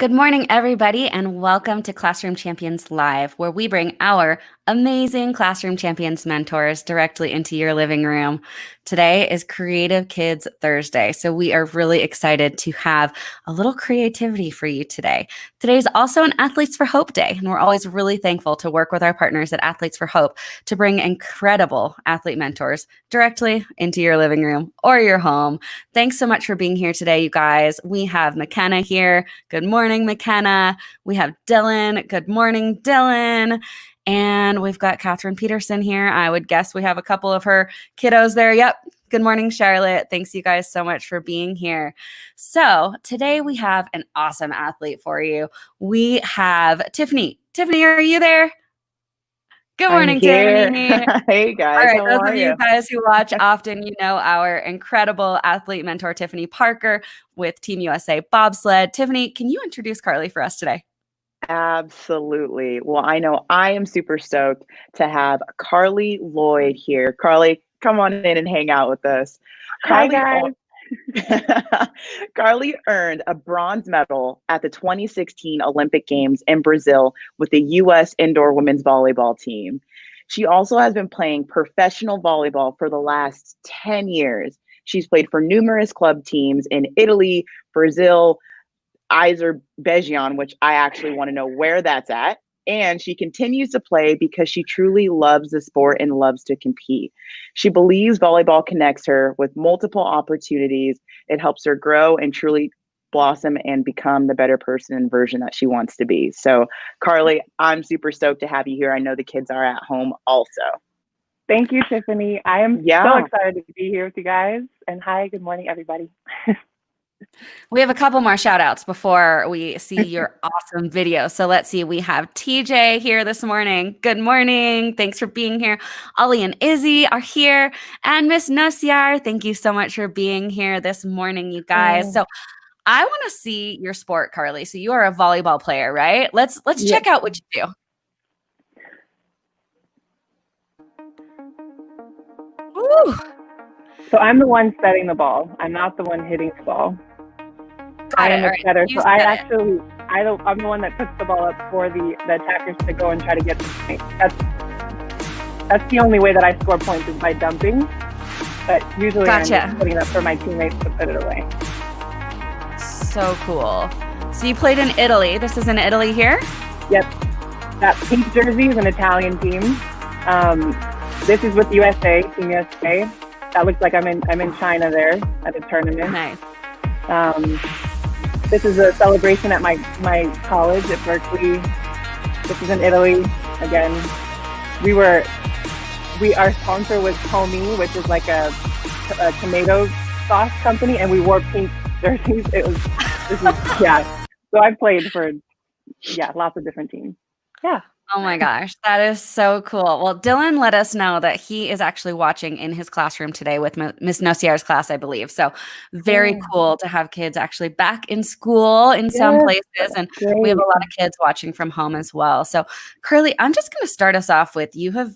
Good morning, everybody, and welcome to Classroom Champions Live, where we bring our amazing Classroom Champions mentors directly into your living room. Today is Creative Kids Thursday, so we are really excited to have a little creativity for you today. Today is also an Athletes for Hope Day, and we're always really thankful to work with our partners at Athletes for Hope to bring incredible athlete mentors directly into your living room or your home. Thanks so much for being here today, you guys. We have McKenna here. Good morning, McKenna. We have Dylan. Good morning, Dylan. And we've got Catherine Peterson here. I would guess we have a couple of her kiddos there. Yep. Good morning, Charlotte. Thanks you guys so much for being here. So today we have an awesome athlete for you. We have Tiffany. Tiffany, are you there? Good morning, Tiffany. Hey guys, all right, how those are of you guys who watch often, you know our incredible athlete mentor, Tiffany Parker, with Team USA Bobsled. Tiffany, can you introduce Carli for us today? Absolutely. Well, I know I am super stoked to have Carli Lloyd here. Carli, come on in and hang out with us. Hi, guys. Carli earned a bronze medal at the 2016 Olympic Games in Brazil with the U.S. indoor women's volleyball team. She also has been playing professional volleyball for the last 10 years. She's played for numerous club teams in Italy, Brazil, Azerbaijan, which I actually want to know where that's at. And she continues to play because she truly loves the sport and loves to compete. She believes volleyball connects her with multiple opportunities. It helps her grow and truly blossom and become the better person and version that she wants to be. So, Carli, I'm super stoked to have you here. I know the kids are at home also. Thank you, Tiffany. I am so excited to be here with you guys. And hi, good morning, everybody. We have a couple more shout outs before we see your awesome video. So let's see. We have TJ here this morning. Good morning. Thanks for being here. Ollie and Izzy are here. And Miss Nosiar, thank you so much for being here this morning, you guys. So I want to see your sport, Carli. So you are a volleyball player, right? Let's check out what you do. Woo. So I'm the one setting the ball. I'm not the one hitting the ball. I am a setter. So I'm the one that puts the ball up for the attackers to go and try to get the point. That's the only way that I score points is by dumping. But usually I'm just putting it up for my teammates to put it away. So cool. So you played in Italy. This is in Italy here? Yep. That pink jersey is an Italian team. This is with USA, Team USA. That looks like I'm in China there at a tournament. Nice. This is a celebration at my college at Berkeley. This is in Italy. Again, our sponsor was Homey, which is like a tomato sauce company, and we wore pink jerseys. So I played for lots of different teams. Yeah. Oh my gosh, that is so cool. Well, Dylan let us know that he is actually watching in his classroom today with Miss Nosiar's class, I believe. So very cool to have kids actually back in school in some places. And we have a lot of kids watching from home as well. So Carli, I'm just going to start us off with you've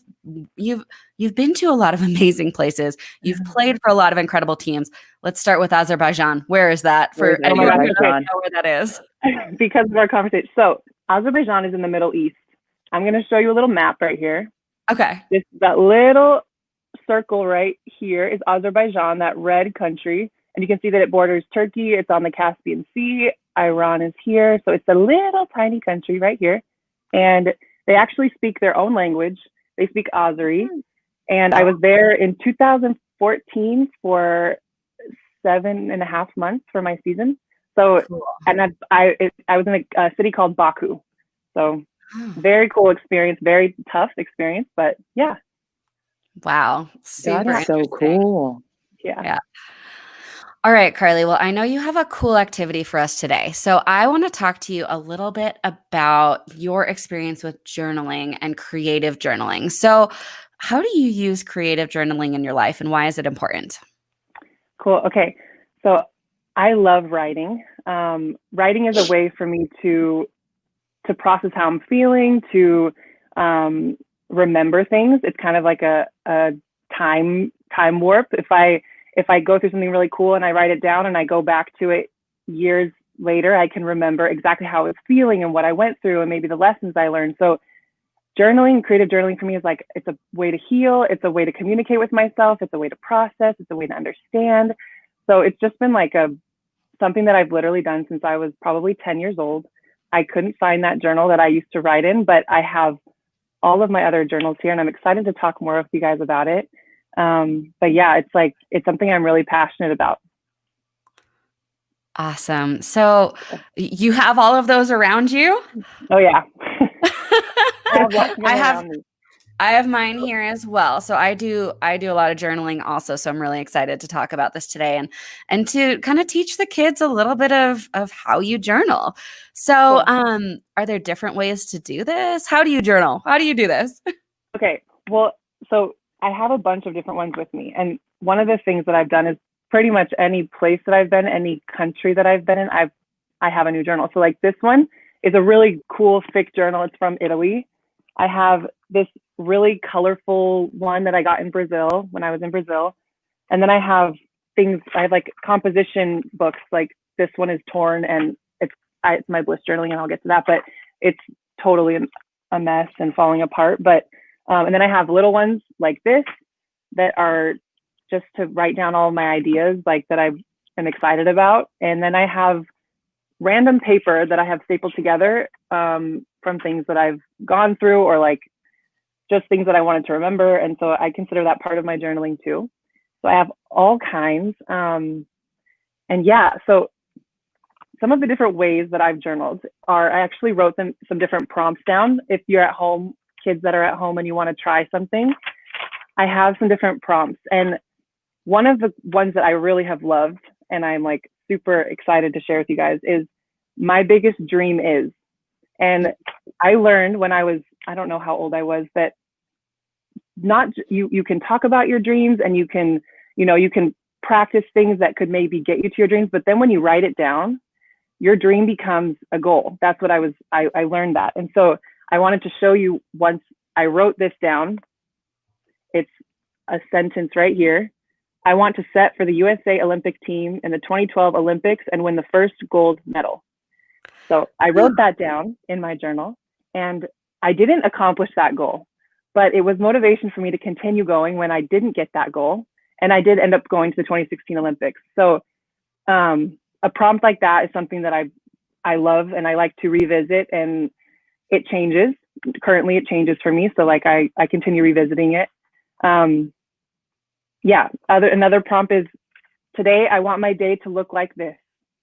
been to a lot of amazing places. You've played for a lot of incredible teams. Let's start with Azerbaijan. Where is that for anyone who doesn't know where that is? Because of our conversation. So Azerbaijan is in the Middle East. I'm going to show you a little map right here. Okay. That little circle right here is Azerbaijan, that red country. And you can see that it borders Turkey. It's on the Caspian Sea. Iran is here. So it's a little tiny country right here. And they actually speak their own language. They speak Azeri. And I was there in 2014 for 7.5 months for my season. So, and I was in a city called Baku. So very cool experience, very tough experience, but yeah. Wow. That is so cool. Yeah. All right, Carli. Well, I know you have a cool activity for us today. So I want to talk to you a little bit about your experience with journaling and creative journaling. So how do you use creative journaling in your life and why is it important? Cool. Okay. So I love writing. Writing is a way for me to process how I'm feeling, to remember things. It's kind of like a time warp. If I go through something really cool and I write it down and I go back to it years later, I can remember exactly how I was feeling and what I went through and maybe the lessons I learned. So journaling, creative journaling for me is like, it's a way to heal. It's a way to communicate with myself. It's a way to process. It's a way to understand. So it's just been like something that I've literally done since I was probably 10 years old. I couldn't find that journal that I used to write in, but I have all of my other journals here, and I'm excited to talk more with you guys about it. But yeah, it's something I'm really passionate about. Awesome. So you have all of those around you? Oh yeah. I have lots of them I have around me. I have mine here as well. So I do a lot of journaling also. So I'm really excited to talk about this today and to kind of teach the kids a little bit of how you journal. So Cool. are there different ways to do this? How do you journal? How do you do this? Okay. Well, so I have a bunch of different ones with me. And one of the things that I've done is pretty much any place that I've been, any country that I've been in, I have a new journal. So like this one is a really cool thick journal. It's from Italy. I have this really colorful one that I got in Brazil when I was in Brazil. And then I have like composition books. Like this one is torn and it's my bliss journaling, and I'll get to that, but it's totally a mess and falling apart. But and then I have little ones like this that are just to write down all of my ideas, like that I am excited about. And then I have random paper that I have stapled together from things that I've gone through, or like just things that I wanted to remember. And so I consider that part of my journaling too. So I have all kinds. And yeah, so some of the different ways that I've journaled are, I actually wrote some different prompts down. If you're at home, kids that are at home and you want to try something, I have some different prompts. And one of the ones that I really have loved, and I'm like super excited to share with you guys, is my biggest dream is. And I learned when I don't know how old I was, that you can talk about your dreams and you can practice things that could maybe get you to your dreams, but then when you write it down, your dream becomes a goal. That's what I learned that. And so I wanted to show you, once I wrote this down, it's a sentence right here. I want to set for the USA Olympic team in the 2012 Olympics and win the first gold medal. So I wrote that down in my journal, and I didn't accomplish that goal, but it was motivation for me to continue going when I didn't get that goal. And I did end up going to the 2016 Olympics. So a prompt like that is something that I love, and I like to revisit, and it changes. Currently it changes for me. So like I continue revisiting it. Yeah, another prompt is, today I want my day to look like this.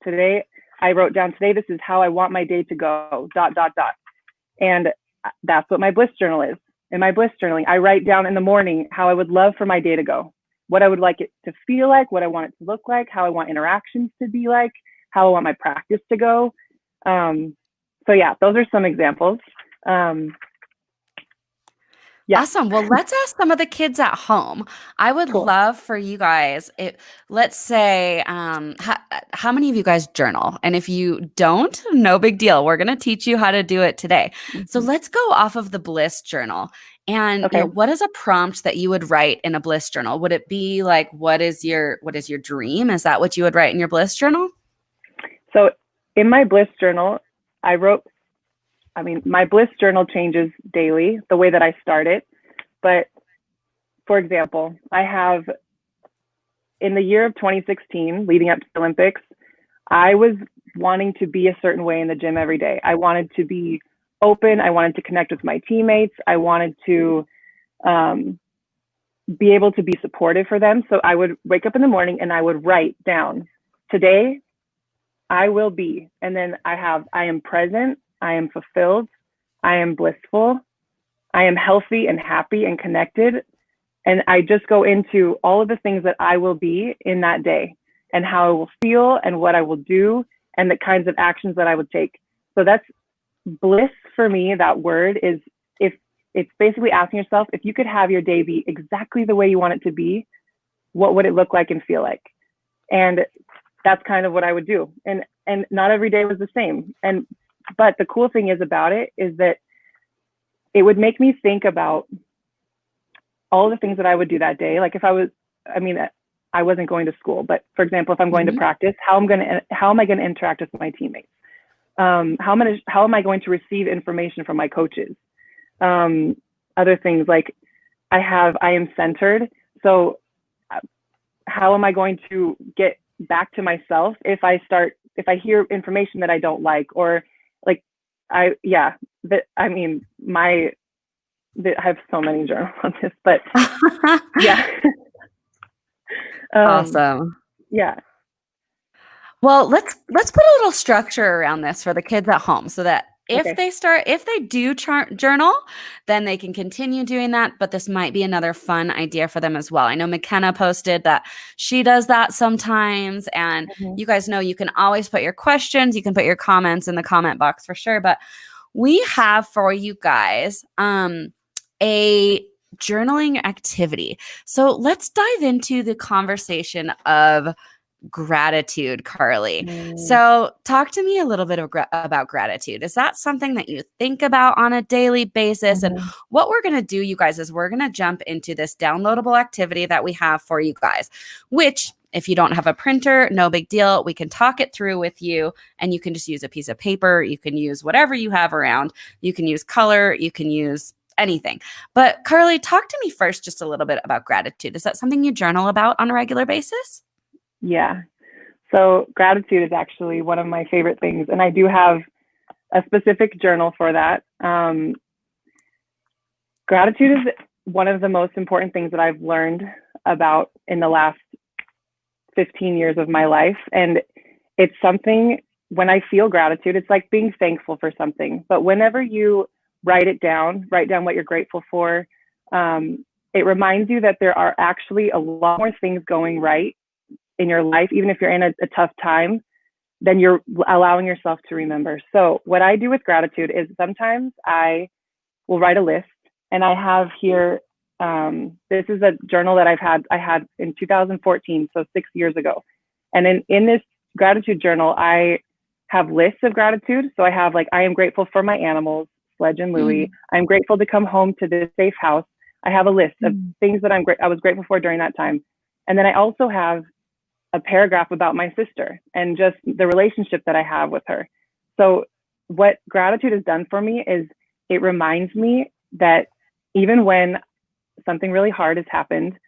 Today I wrote down, today this is how I want my day to go, ... And that's what my bliss journal is. In my bliss journaling, I write down in the morning how I would love for my day to go, what I would like it to feel like, what I want it to look like, how I want interactions to be like, how I want my practice to go. So yeah, those are some examples. Yeah. Awesome. Well, let's ask some of the kids at home. I would Cool. love for you guys, let's say, how many of you guys journal? And if you don't, no big deal. We're going to teach you how to do it today. So let's go off of the bliss journal. And Okay. what is a prompt that you would write in a bliss journal? Would it be like, what is your dream? Is that what you would write in your bliss journal? So in my bliss journal, my bliss journal changes daily, the way that I start it. But for example, I have, in the year of 2016, leading up to the Olympics, I was wanting to be a certain way in the gym every day. I wanted to be open. I wanted to connect with my teammates. I wanted to be able to be supportive for them. So I would wake up in the morning and I would write down, today I will be. And then I am present. I am fulfilled. I am blissful. I am healthy and happy and connected. And I just go into all of the things that I will be in that day, and how I will feel and what I will do and the kinds of actions that I would take. So that's bliss for me. That word is, if it's basically asking yourself, if you could have your day be exactly the way you want it to be, what would it look like and feel like? And that's kind of what I would do. And not every day was the same. But the cool thing is about it is that it would make me think about all the things that I would do that day. Like if I was, I wasn't going to school. But for example, if I'm going to practice, how am I going to interact with my teammates? How am I going to receive information from my coaches? Other things like I am centered. So how am I going to get back to myself if I hear information that I don't like, or like, I have so many journals on this, but yeah. Awesome. Yeah. Well, let's put a little structure around this for the kids at home so that if they do journal, then they can continue doing that. But this might be another fun idea for them as well. I know McKenna posted that she does that sometimes. And you guys know you can always put your questions, you can put your comments in the comment box for sure. But we have for you guys a journaling activity. So let's dive into the conversation of gratitude, Carli. So talk to me a little bit about gratitude. Is that something that you think about on a daily basis? And what we're going to do, you guys, is we're going to jump into this downloadable activity that we have for you guys, which if you don't have a printer, no big deal. We can talk it through with you, and you can just use a piece of paper. You can use whatever you have around. You can use color. You can use anything. But Carli, talk to me first just a little bit about gratitude. Is that something you journal about on a regular basis? Yeah. So gratitude is actually one of my favorite things. And I do have a specific journal for that. Gratitude is one of the most important things that I've learned about in the last 15 years of my life. And it's something, when I feel gratitude, it's like being thankful for something. But whenever you write down what you're grateful for, it reminds you that there are actually a lot more things going right in your life, even if you're in a tough time, then you're allowing yourself to remember. So what I do with gratitude is sometimes I will write a list, and I have here, this is a journal that I had in 2014, so 6 years ago. And in this gratitude journal, I have lists of gratitude. So I have I am grateful for my animals, Sledge and Louie. I'm grateful to come home to this safe house. I have a list of things that I was grateful for during that time. And then I also have a paragraph about my sister and just the relationship that I have with her. So what gratitude has done for me is it reminds me that even when something really hard has happened,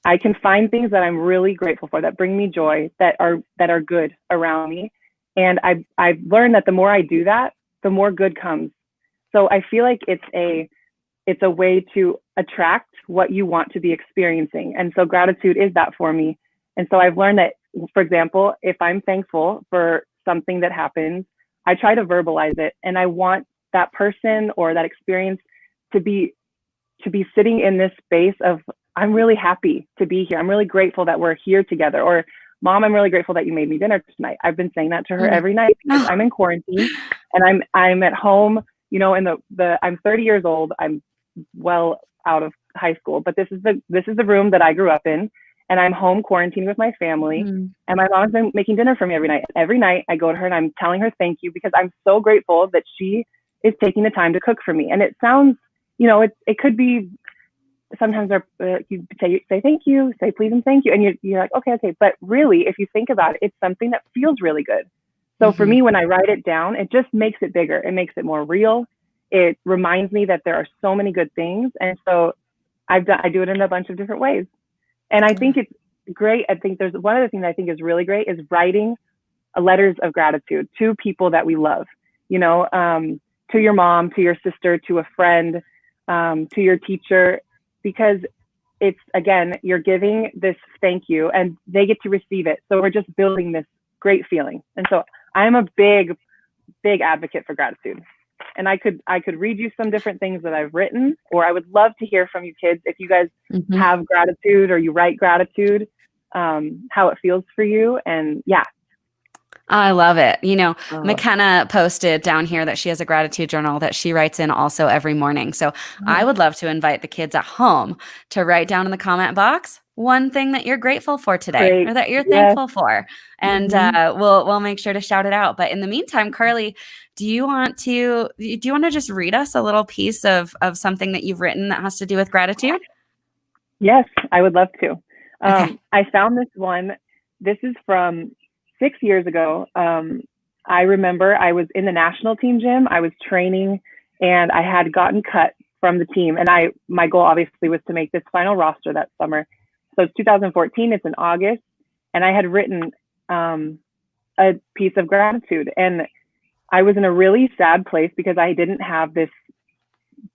I can find things that I'm really grateful for, that bring me joy, that are good around me. And I've learned that the more I do that, the more good comes. So I feel like it's a way to attract what you want to be experiencing. And so gratitude is that for me. And so I've learned that, for example, if I'm thankful for something that happens, I try to verbalize it. And I want that person or that experience to be sitting in this space of, I'm really happy to be here. I'm really grateful that we're here together. Or, Mom, I'm really grateful that you made me dinner tonight. I've been saying that to her every night because I'm in quarantine and I'm at home, and I'm 30 years old. I'm well out of high school, but this is the room that I grew up in. And I'm home quarantined with my family. And my mom's been making dinner for me every night. Every night I go to her and I'm telling her thank you, because I'm so grateful that she is taking the time to cook for me. And it sounds, it could be sometimes you say thank you, say please and thank you. And you're like, okay. But really, if you think about it, it's something that feels really good. So for me, when I write it down, it just makes it bigger. It makes it more real. It reminds me that there are so many good things. And so I do it in a bunch of different ways. And I think it's great. I think there's one other thing that I think is really great is writing letters of gratitude to people that we love, to your mom, to your sister, to a friend, to your teacher, because it's, again, you're giving this thank you and they get to receive it. So we're just building this great feeling. And so I'm a big, big advocate for gratitude. And I could read you some different things that I've written, or I would love to hear from you kids if you guys have gratitude or you write gratitude, how it feels for you. And yeah. I love it. McKenna posted down here that she has a gratitude journal that she writes in also every morning. So I would love to invite the kids at home to write down in the comment box one thing that you're grateful for today or that you're thankful for. And we'll make sure to shout it out. But in the meantime, Carli, do you want to just read us a little piece of something that you've written that has to do with gratitude? Yes, I would love to. Okay. I found this one. This is from 6 years ago. I remember I was in the national team gym. I was training and I had gotten cut from the team. And my goal obviously was to make this final roster that summer. So it's 2014, it's in August. And I had written a piece of gratitude. And I was in a really sad place because I didn't have this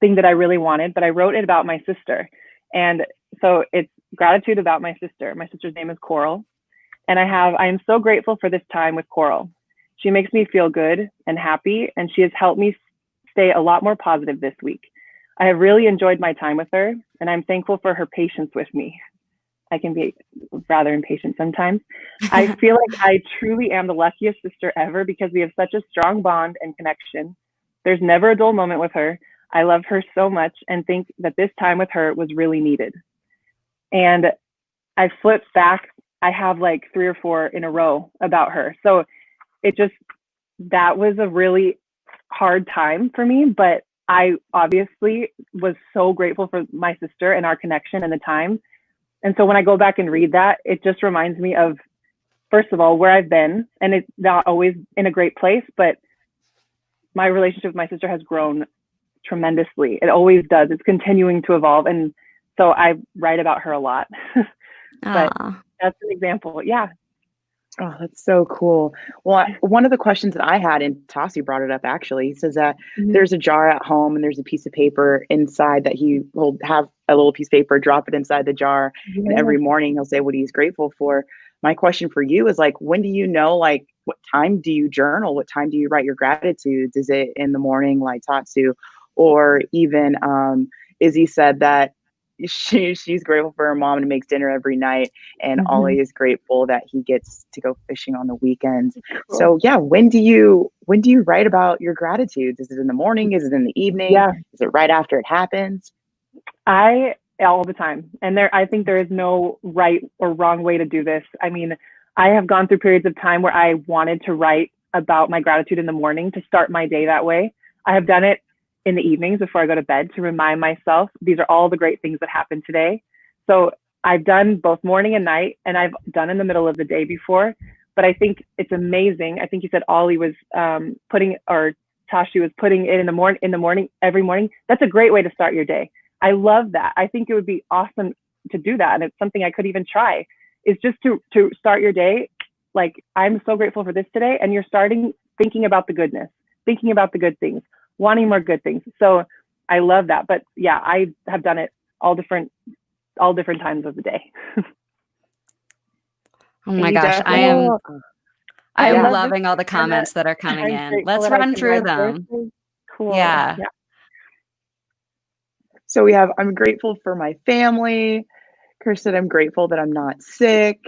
thing that I really wanted, but I wrote it about my sister. And so it's gratitude about my sister. My sister's name is Coral. And I am so grateful for this time with Coral. She makes me feel good and happy, and she has helped me stay a lot more positive this week. I have really enjoyed my time with her, and I'm thankful for her patience with me. I can be rather impatient sometimes. I feel like I truly am the luckiest sister ever because we have such a strong bond and connection. There's never a dull moment with her. I love her so much and think that this time with her was really needed. And I flipped back. I have like 3 or 4 in a row about her. So that was a really hard time for me, but I obviously was so grateful for my sister and our connection and the time. And so when I go back and read that, it just reminds me of, first of all, where I've been, and it's not always in a great place, but my relationship with my sister has grown tremendously. It always does. It's continuing to evolve. And so I write about her a lot. But that's an example. Yeah. Oh, that's so cool. Well, one of the questions that I had, and Tassi brought it up actually, he says that there's a jar at home and there's a piece of paper inside that he will have a little piece of paper, drop it inside the jar. And every morning he'll say what he's grateful for. My question for you is like, when do you know, like, what time do you journal? What time do you write your gratitudes? Is it in the morning like Tatsu? Or even Izzy said that she's grateful for her mom and makes dinner every night, and Ollie is grateful that he gets to go fishing on the weekends. Cool. So yeah, when do you write about your gratitudes? Is it in the morning? Is it in the evening? Yeah. Is it right after it happens? All the time. And I think there is no right or wrong way to do this. I mean, I have gone through periods of time where I wanted to write about my gratitude in the morning to start my day that way. I have done it in the evenings before I go to bed to remind myself these are all the great things that happened today. So I've done both morning and night, and I've done in the middle of the day before. But I think it's amazing. I think you said Ollie was Tashi was putting it in the morning every morning. That's a great way to start your day. I love that. I think it would be awesome to do that, and it's something I could even try. Is just to start your day like, I'm so grateful for this today, and you're starting thinking about the goodness, thinking about the good things, wanting more good things. So I love that. But yeah, I have done it all different times of the day. Oh my gosh, I am loving all the comments that are coming in. Let's run through them. Cool. Yeah. So we have, I'm grateful for my family. Chris said, I'm grateful that I'm not sick.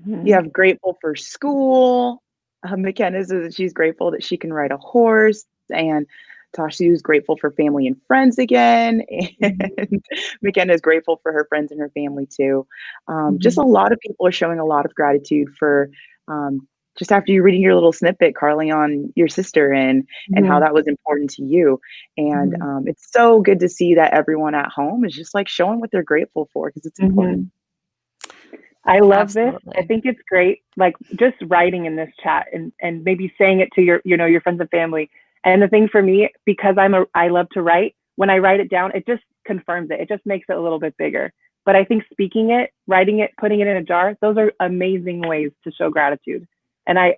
You have grateful for school. McKenna says that she's grateful that she can ride a horse. And Tashi is grateful for family and friends again. And McKenna is grateful for her friends and her family too. Just a lot of people are showing a lot of gratitude for just after you reading your little snippet, Carli, on your sister and how that was important to you. And it's so good to see that everyone at home is just like showing what they're grateful for, because it's important. I love this. I think it's great. Like just writing in this chat and maybe saying it to your friends and family. And the thing for me, because I love to write, when I write it down, it just confirms it. It just makes it a little bit bigger. But I think speaking it, writing it, putting it in a jar, those are amazing ways to show gratitude. And I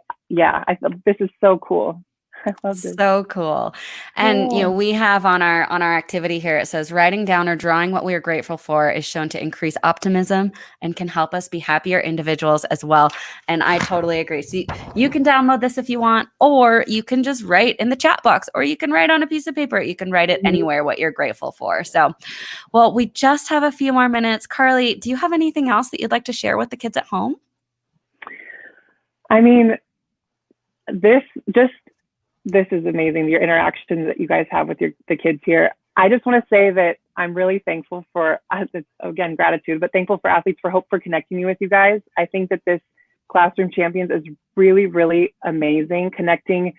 this is so cool. I love this. So cool. And we have on our activity here, it says writing down or drawing what we are grateful for is shown to increase optimism and can help us be happier individuals as well. And I totally agree. So you can download this if you want, or you can just write in the chat box, or you can write on a piece of paper. You can write it anywhere what you're grateful for. So, well, we just have a few more minutes. Carli, do you have anything else that you'd like to share with the kids at home? I mean, this is amazing, your interactions that you guys have with the kids here. I just want to say that I'm really thankful for, again, gratitude, but thankful for Athletes for Hope for connecting me with you guys. I think that this Classroom Champions is really, really amazing, connecting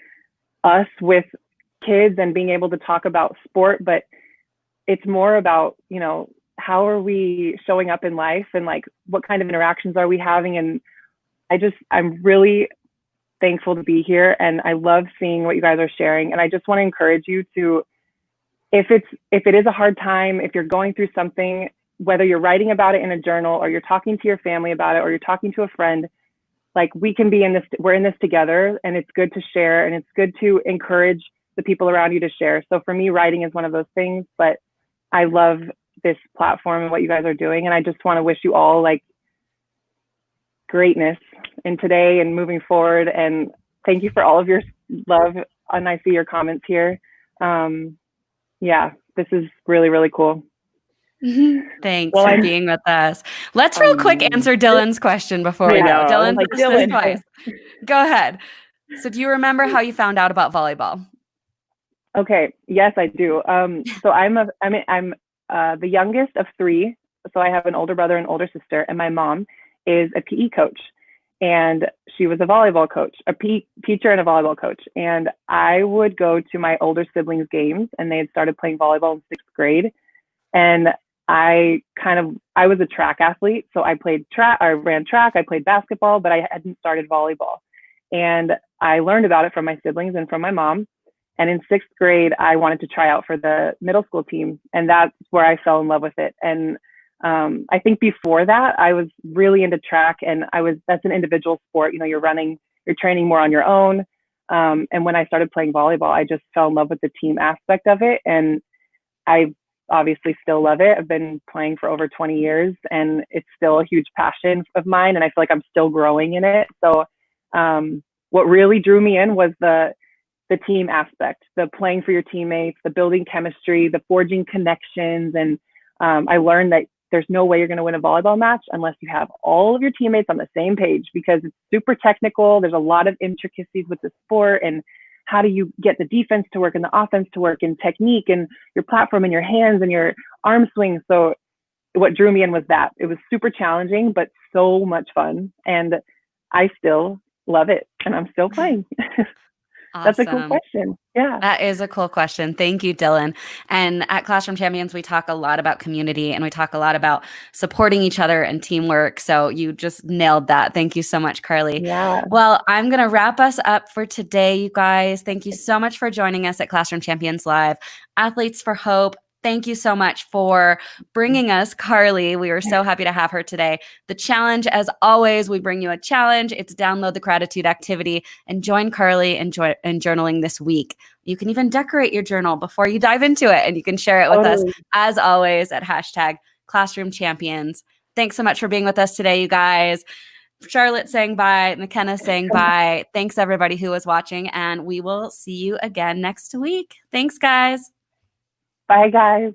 us with kids and being able to talk about sport, but it's more about, how are we showing up in life, and like what kind of interactions are we having? And I'm really thankful to be here, and I love seeing what you guys are sharing. And I just want to encourage you to, if it is a hard time, if you're going through something, whether you're writing about it in a journal or you're talking to your family about it or you're talking to a friend, like we're in this together, and it's good to share, and it's good to encourage the people around you to share. So for me, writing is one of those things, but I love this platform and what you guys are doing. And I just want to wish you all like greatness in today and moving forward. And thank you for all of your love. And I see your comments here. Yeah, this is really, really cool. Thanks for being with us. Let's real quick answer Dylan's question before we go. Dylan, like, Dylan, twice. Go ahead. So do you remember how you found out about volleyball? Okay. Yes, I do. So I'm the youngest of three. So I have an older brother and older sister, and my mom is a PE coach, and she was a volleyball coach, a PE teacher and a volleyball coach. And I would go to my older siblings' games, and they had started playing volleyball in 6th grade. And I was a track athlete. So I ran track, I played basketball, but I hadn't started volleyball. And I learned about it from my siblings and from my mom. And in 6th grade, I wanted to try out for the middle school team. And that's where I fell in love with it. And I think before that, I was really into track, and that's an individual sport. You know, you're training more on your own. And when I started playing volleyball, I just fell in love with the team aspect of it. And I obviously still love it. I've been playing for over 20 years, and it's still a huge passion of mine. And I feel like I'm still growing in it. So what really drew me in was the team aspect, the playing for your teammates, the building chemistry, the forging connections. And I learned that there's no way you're going to win a volleyball match unless you have all of your teammates on the same page, because it's super technical. There's a lot of intricacies with the sport, and how do you get the defense to work and the offense to work, and technique and your platform and your hands and your arm swing. So what drew me in was that it was super challenging, but so much fun. And I still love it, and I'm still playing. Awesome. That's a cool question. Yeah. That is a cool question. Thank you, Dylan. And at Classroom Champions, we talk a lot about community, and we talk a lot about supporting each other and teamwork. So you just nailed that. Thank you so much, Carli. Yeah. Well, I'm going to wrap us up for today, you guys. Thank you so much for joining us at Classroom Champions Live. Athletes for Hope, thank you so much for bringing us Carli. We were so happy to have her today. The challenge, as always, we bring you a challenge. It's download the gratitude activity and join Carli in journaling this week. You can even decorate your journal before you dive into it, and you can share it with us, as always, at #ClassroomChampions. Thanks so much for being with us today, you guys. Charlotte saying bye, McKenna saying bye. Thanks, everybody who was watching, and we will see you again next week. Thanks, guys. Bye, guys.